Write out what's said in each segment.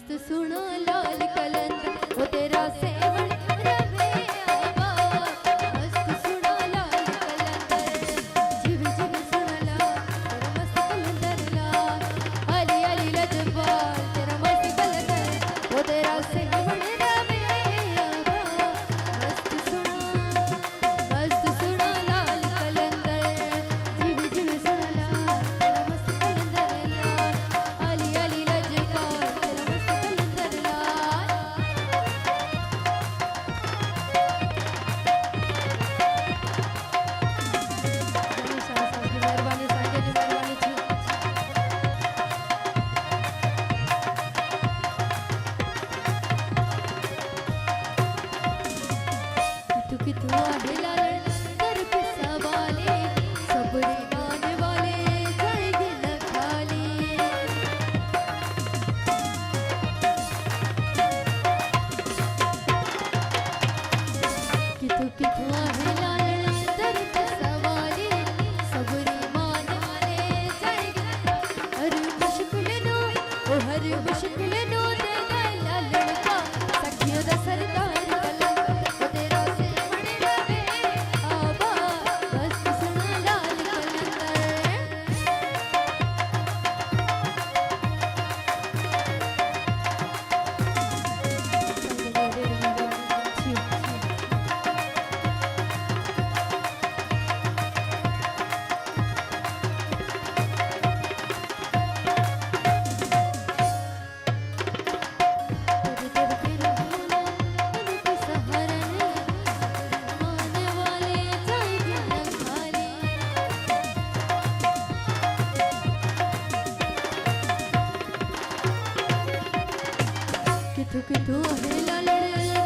मस्त सुनो लाल कलंदर वो तेरा सेवन रवे आवा। मस्त सुनो लाल कलंदर जीव जीव सुनो लाल तेरा मस्त कलंदर लाल। अली अली लजपाल तेरा मस्त कलंदर वो तेरा सेवन रवे आवा। मस्त सुनो लाल कलंदर जीव जीव सुनो लाल तेरा मस्त कलंदर लाल। अली अली लजपाल तेरा मस्त कलंदर लाल। मेहरबानी साहिब जी मेहरबानी थी। कितु आहे लाल दर पे सवाले सबरी मान वाले जाएंगे न खाली। कितु आहे लाल दर पे सवाले सबरी मान वाले जाएंगे न खाली। हर मुश्किल नो ओ हर मुश्किल नो ते गला लड़का सखियों दा सरदार कलंदर वो तेरा सेवन रवे आवा। मस्त सुनो लाल कलंदर कितु है लाल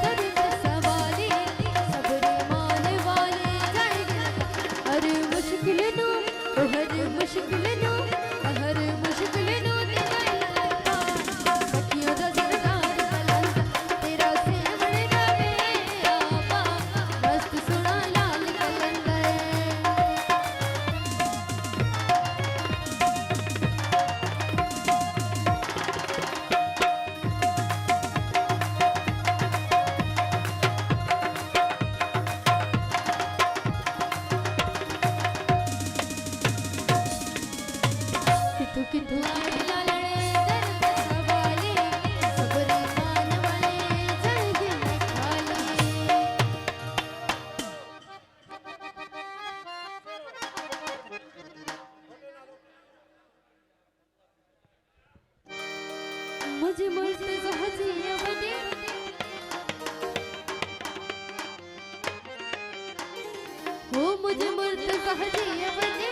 दर पे सवाले सबरी मान वाले जाएंगे न खाली। हर मुश्किल नो ओ हर मुश्किल नो हर मुश्किल नो ते गला लड़का सखियों दा सरदार कलंदर तेरा सेवन रवे आवा। मस्त सुनो लाल कलंदर कितु आहे लाल दर पे सवाले सबरी मान वाले जाएंगे न खाली। मुझे मुर्तज़ा हजिया बने हो मुझे मुर्तज़ा हजिया बने